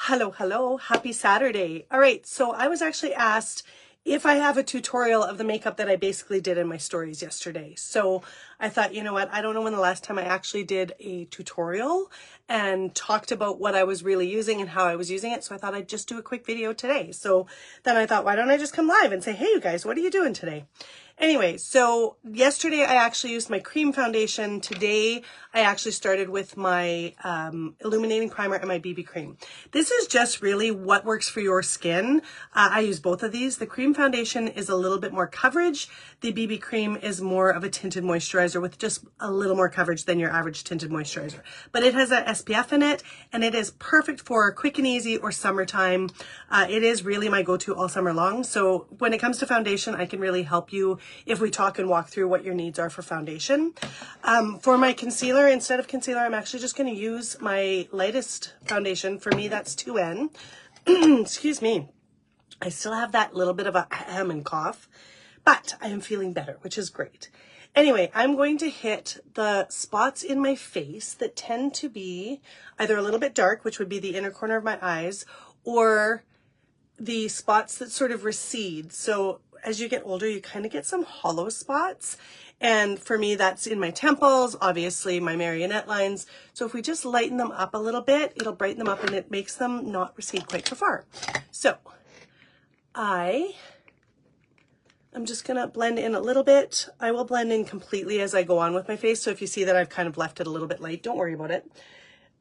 Hello, hello. Happy Saturday. All right, so I was actually asked if I have a tutorial of the makeup that I basically did in my stories yesterday. So I thought, you know what, I don't know when the last time I actually did a tutorial and talked about what I was really using and how I was using it. So I thought I'd just do a quick video today. So then I thought, why don't I just come live and say, hey, you guys, what are you doing today? Anyway, so yesterday I actually used my cream foundation. Today I actually started with my illuminating primer and my BB cream. This is just really what works for your skin. I use both of these. The cream foundation is a little bit more coverage. The BB cream is more of a tinted moisturizer with just a little more coverage than your average tinted moisturizer. But it has a SPF in it, and it is perfect for quick and easy or summertime. It is really my go-to all summer long. So when it comes to foundation, I can really help you if we talk and walk through what your needs are for foundation. For my concealer, instead of concealer, I'm actually just going to use my lightest foundation. For me, that's 2N. Excuse me. I still have that little bit of a hem and cough, but I am feeling better, which is great. Anyway, I'm going to hit the spots in my face that tend to be either a little bit dark, which would be the inner corner of my eyes, or the spots that sort of recede. So as you get older, you kind of get some hollow spots. And for me, that's in my temples, obviously my marionette lines. So if we just lighten them up a little bit, it'll brighten them up and it makes them not recede quite so far. So I'm just gonna blend in a little bit. I will blend in completely as I go on with my face. So if you see that I've kind of left it a little bit light, don't worry about it.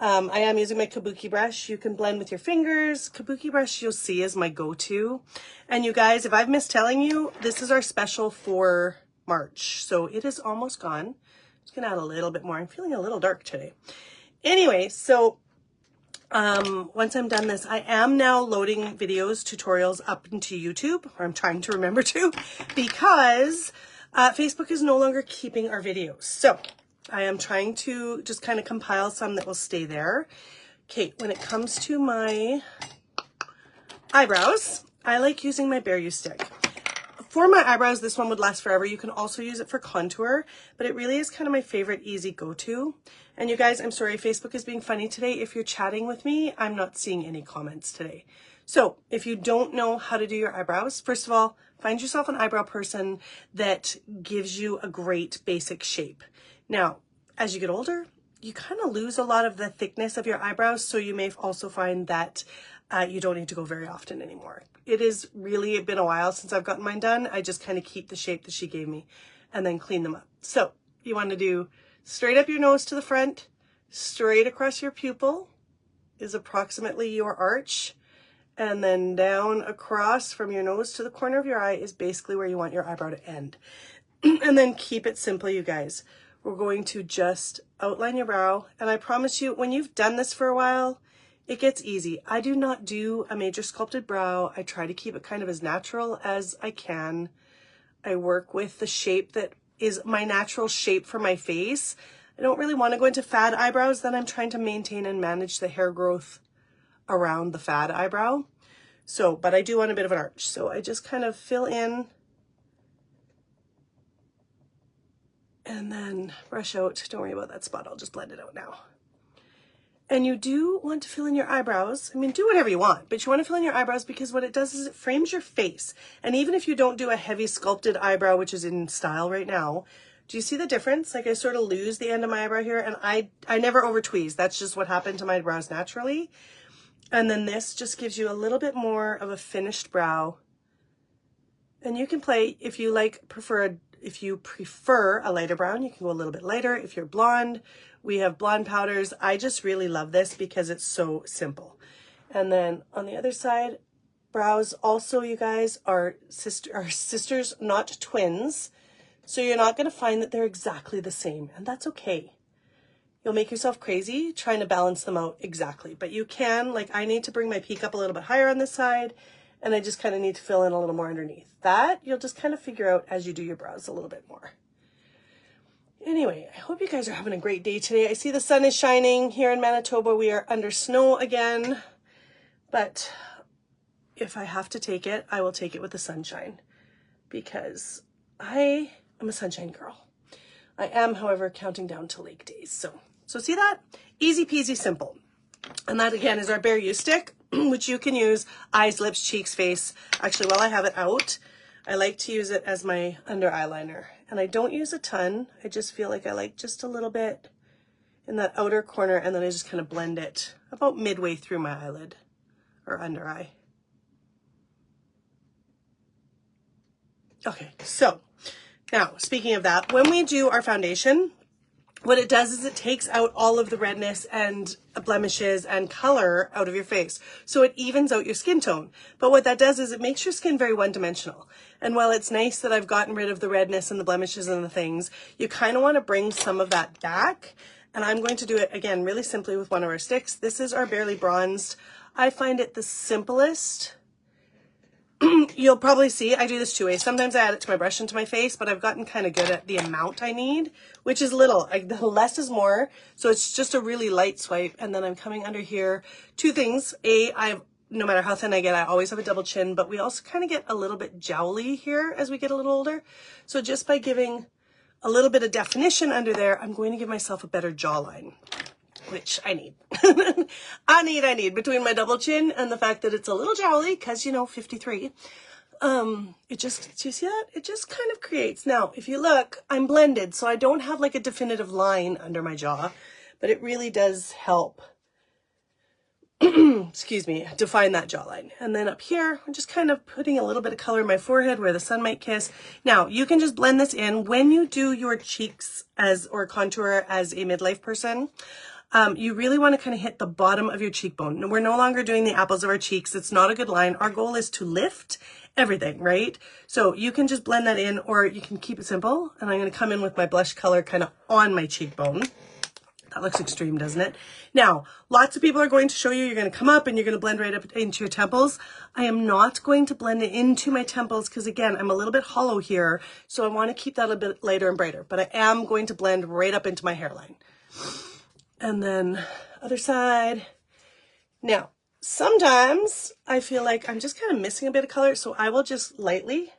I am using my kabuki brush. You can blend with your fingers. Kabuki brush you'll see is my go-to. And you guys, if I've missed telling you, this is our special for March. So it is almost gone. Just gonna add a little bit more. I'm feeling a little dark today. Anyway, so once I'm done this, I am now loading videos, tutorials up into YouTube, or I'm trying to remember to, because Facebook is no longer keeping our videos. So I am trying to just kind of compile some that will stay there. Okay, when it comes to my eyebrows, I like using my Bare You stick. For my eyebrows, this one would last forever. You can also use it for contour, but it really is kind of my favorite easy go-to. And you guys, I'm sorry, Facebook is being funny today. If you're chatting with me, I'm not seeing any comments today. So if you don't know how to do your eyebrows, first of all, find yourself an eyebrow person that gives you a great basic shape. Now, as you get older, you kind of lose a lot of the thickness of your eyebrows, so you may also find that you don't need to go very often anymore. It is really been a while since I've gotten mine done. I just kind of keep the shape that she gave me and then clean them up. So you want to do straight up your nose to the front, straight across your pupil is approximately your arch, and then down across from your nose to the corner of your eye is basically where you want your eyebrow to end. And then keep it simple, you guys. We're going to just outline your brow. And I promise you, when you've done this for a while, it gets easy. I do not do a major sculpted brow. I try to keep it kind of as natural as I can. I work with the shape that is my natural shape for my face. I don't really want to go into fad eyebrows. Then I'm trying to maintain and manage the hair growth around the fad eyebrow. So, but I do want a bit of an arch. So I just kind of fill in and then brush out. Don't worry about that spot. I'll just blend it out now. And you do want to fill in your eyebrows. I mean, do whatever you want, but you want to fill in your eyebrows because what it does is it frames your face. And even if you don't do a heavy sculpted eyebrow, which is in style right now, do you see the difference? Like I sort of lose the end of my eyebrow here, and I never over tweeze. That's just what happened to my brows naturally. And then this just gives you a little bit more of a finished brow. And you can play, if you if you prefer a lighter brown, you can go a little bit lighter. If you're blonde, we have blonde powders. I just really love this because it's so simple. And then on the other side, brows also, you guys, are sisters, not twins. So you're not going to find that they're exactly the same, and that's okay. You'll make yourself crazy trying to balance them out exactly, but you can, like I need to bring my peak up a little bit higher on this side, and I just kind of need to fill in a little more underneath. That you'll just kind of figure out as you do your brows a little bit more. Anyway, I hope you guys are having a great day today. I see the sun is shining here in Manitoba. We are under snow again, but if I have to take it, I will take it with the sunshine because I am a sunshine girl. I am, however, counting down to lake days. So see that? Easy peasy simple. And that again is our Bare You stick. which you can use eyes, lips, cheeks, face. Actually, while I have it out, I like to use it as my under eyeliner. And I don't use a ton. I just feel like I like just a little bit in that outer corner, and then I just kind of blend it about midway through my eyelid or under eye. Okay, so now speaking of that, when we do our foundation, what it does is it takes out all of the redness and blemishes and color out of your face. So it evens out your skin tone. But what that does is it makes your skin very one-dimensional. And while it's nice that I've gotten rid of the redness and the blemishes and the things, you kind of want to bring some of that back. And I'm going to do it again really simply with one of our sticks. This is our Barely Bronzed. I find it the simplest. You'll probably see I do this two ways. Sometimes I add it to my brush and to my face, but I've gotten kind of good at the amount I need, which is little. The less is more. So it's just a really light swipe. And then I'm coming under here. Two things. No matter how thin I get, I always have a double chin, but we also kind of get a little bit jowly here as we get a little older. So just by giving a little bit of definition under there, I'm going to give myself a better jawline, which I need. I need between my double chin and the fact that it's a little jowly because, you know, 53. It just, do you see that? It just kind of creates. Now, if you look, I'm blended, so I don't have like a definitive line under my jaw, but it really does help, excuse me, define that jawline. And then up here, I'm just kind of putting a little bit of color in my forehead where the sun might kiss. Now, you can just blend this in when you do your cheeks or contour as a midlife person. You really want to kind of hit the bottom of your cheekbone. We're no longer doing the apples of our cheeks. It's not a good line. Our goal is to lift everything, right? So you can just blend that in, or you can keep it simple. And I'm going to come in with my blush color kind of on my cheekbone. That looks extreme, doesn't it? Now, lots of people are going to show you, you're going to come up and you're going to blend right up into your temples. I am not going to blend it into my temples because, again, I'm a little bit hollow here. So I want to keep that a bit lighter and brighter. But I am going to blend right up into my hairline. And then other side. Now, sometimes I feel like I'm just kind of missing a bit of color, so I will just lightly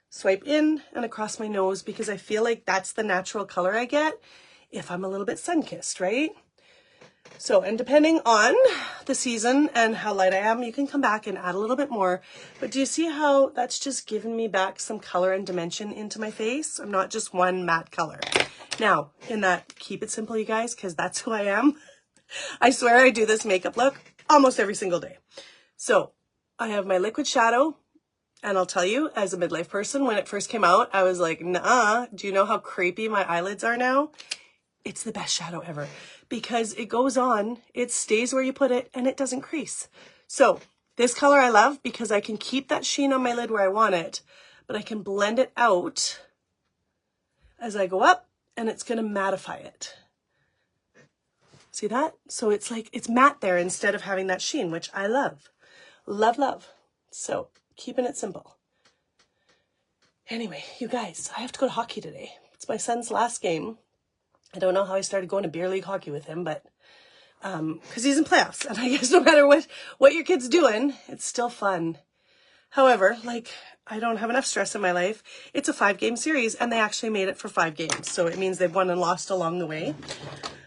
swipe in and across my nose because I feel like that's the natural color I get if I'm a little bit sun-kissed, right? So, and depending on the season and how light I am, you can come back and add a little bit more. But do you see how that's just given me back some color and dimension into my face? I'm not just one matte color. Now, in that, keep it simple, you guys, because that's who I am. I swear I do this makeup look almost every single day. So I have my liquid shadow, and I'll tell you, as a midlife person, when it first came out, I was like, nah, do you know how creepy my eyelids are now? It's the best shadow ever because it goes on, it stays where you put it, and it doesn't crease. So this color I love because I can keep that sheen on my lid where I want it, but I can blend it out as I go up, and it's going to mattify it. See that? So it's like, it's matte there instead of having that sheen, which I love. Love, love. So keeping it simple. Anyway, you guys, I have to go to hockey today. It's my son's last game. I don't know how I started going to beer league hockey with him, but because he's in playoffs, and I guess no matter what your kid's doing, it's still fun. However, like, I don't have enough stress in my life. It's a 5-game series, and they actually made it for 5 games. So it means they've won and lost along the way.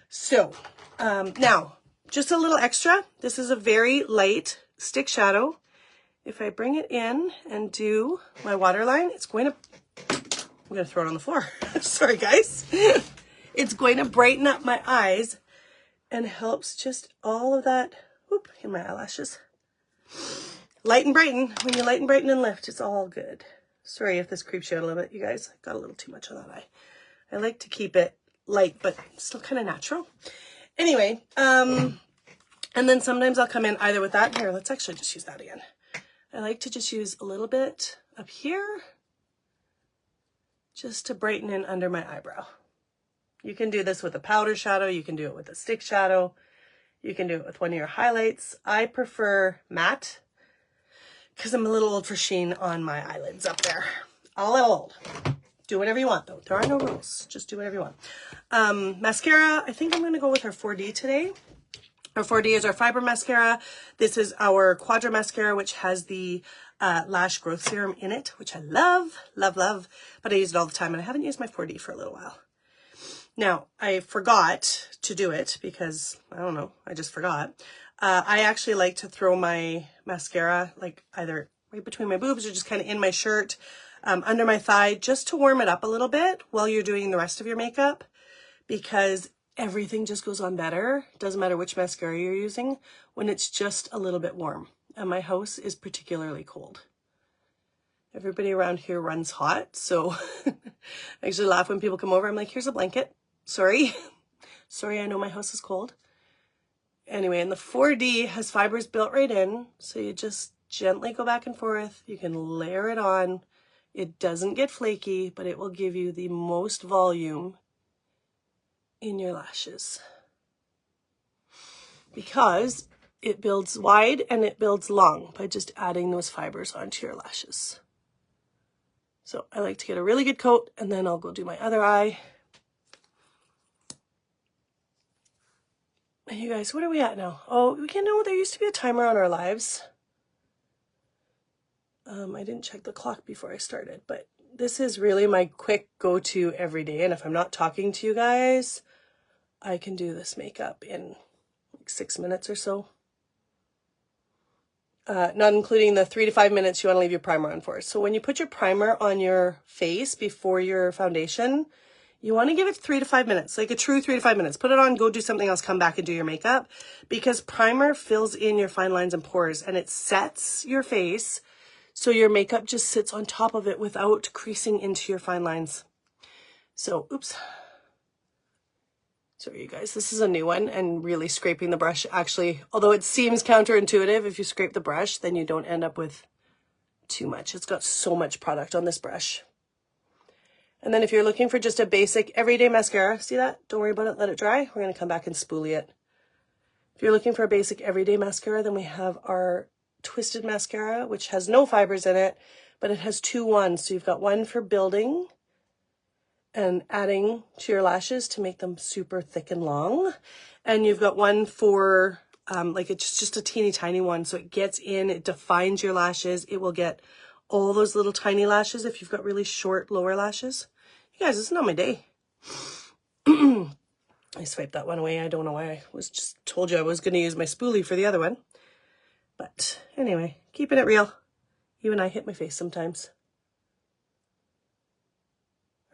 So now, just a little extra. This is a very light stick shadow. If I bring it in and do my waterline, it's going to, I'm going to throw it on the floor. Sorry, guys. It's going to brighten up my eyes and helps just all of that, whoop, in my eyelashes. Light and brighten. When you light and brighten and lift, it's all good. Sorry if this creeps you out a little bit, you guys. I got a little too much on that eye. I like to keep it light, but still kind of natural. Anyway, and then sometimes I'll come in either with that. Here, let's actually just use that again. I like to just use a little bit up here just to brighten in under my eyebrow. You can do this with a powder shadow. You can do it with a stick shadow. You can do it with one of your highlights. I prefer matte because I'm a little old for sheen on my eyelids up there. A little old. Do whatever you want, though. There are no rules. Just do whatever you want. Mascara, I think I'm going to go with our 4D today. Our 4D is our fiber mascara. This is our Quadra mascara, which has the lash growth serum in it, which I love, love, love. But I use it all the time, and I haven't used my 4D for a little while. Now, I forgot to do it because, I don't know, I just forgot. I actually like to throw my mascara like either right between my boobs or just kind of in my shirt, under my thigh, just to warm it up a little bit while you're doing the rest of your makeup, because everything just goes on better. Doesn't matter which mascara you're using when it's just a little bit warm. And my house is particularly cold. Everybody around here runs hot, so I actually laugh when people come over. I'm like, here's a blanket. Sorry. Sorry, I know my house is cold. Anyway, and the 4D has fibers built right in, so you just gently go back and forth. You can layer it on. It doesn't get flaky, but it will give you the most volume in your lashes because it builds wide and it builds long by just adding those fibers onto your lashes. So I like to get a really good coat, and then I'll go do my other eye. And you guys, what are we at now? Oh, we can know there used to be a timer on our lives. I didn't check the clock before I started, but this is really my quick go-to every day. And if I'm not talking to you guys, I can do this makeup in like 6 minutes or so. Not including the 3 to 5 minutes you want to leave your primer on for. So when you put your primer on your face before your foundation, you want to give it 3 to 5 minutes, like a true 3 to 5 minutes. Put it on, go do something else, come back and do your makeup, because primer fills in your fine lines and pores and it sets your face so your makeup just sits on top of it without creasing into your fine lines. So, oops. Sorry, you guys, this is a new one, and really scraping the brush actually, although it seems counterintuitive, if you scrape the brush, then you don't end up with too much. It's got so much product on this brush. And then if you're looking for just a basic everyday mascara, see that? Don't worry about it, let it dry. We're gonna come back and spoolie it. If you're looking for a basic everyday mascara, then we have our Twisted Mascara, which has no fibers in it, but it has 2 wands. So you've got one for building and adding to your lashes to make them super thick and long. And you've got one for, like it's just a teeny tiny one. So it gets in, it defines your lashes. It will get all those little tiny lashes if you've got really short lower lashes. You guys, this is not my day. I swiped that one away. I don't know why. I was just told you I was going to use my spoolie for the other one. But anyway, keeping it real. You and I hit my face sometimes.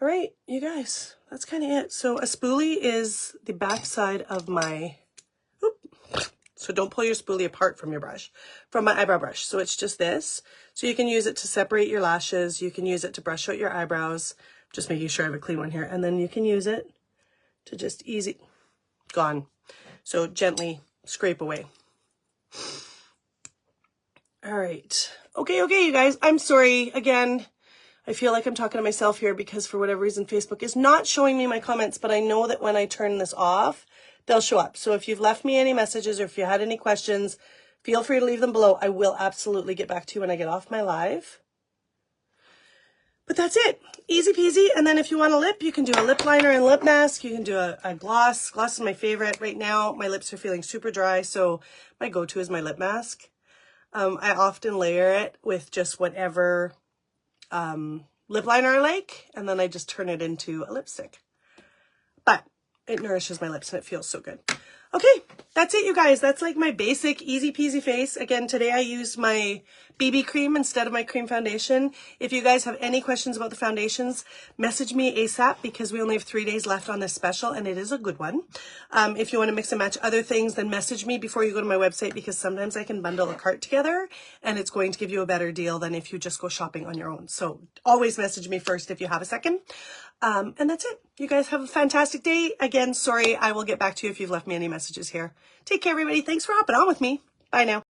All right, you guys, that's kind of it. So a spoolie is the back side of my, so don't pull your spoolie apart from your brush, from my eyebrow brush. So it's just this. So you can use it to separate your lashes. You can use it to brush out your eyebrows. Just making sure I have a clean one here. And then you can use it to just gone. So gently scrape away. All right. Okay, you guys, I'm sorry. Again, I feel like I'm talking to myself here because for whatever reason, Facebook is not showing me my comments, but I know that when I turn this off, they'll show up. So if you've left me any messages or if you had any questions, feel free to leave them below. I will absolutely get back to you when I get off my live. But that's it. Easy peasy. And then if you want a lip, you can do a lip liner and lip mask. You can do a gloss. Gloss is my favorite. Right now, my lips are feeling super dry, so my go-to is my lip mask. I often layer it with just whatever lip liner I like, and then I just turn it into a lipstick. But it nourishes my lips and it feels so good. Okay, that's it, you guys. That's like my basic easy peasy face. Again, today I used my BB cream instead of my cream foundation. If you guys have any questions about the foundations, message me ASAP because we only have 3 days left on this special and it is a good one. If you want to mix and match other things, then message me before you go to my website because sometimes I can bundle a cart together and it's going to give you a better deal than if you just go shopping on your own. So always message me first if you have a second. And that's it. You guys have a fantastic day. Again, sorry, I will get back to you if you've left me any messages here. Take care, everybody. Thanks for hopping on with me. Bye now.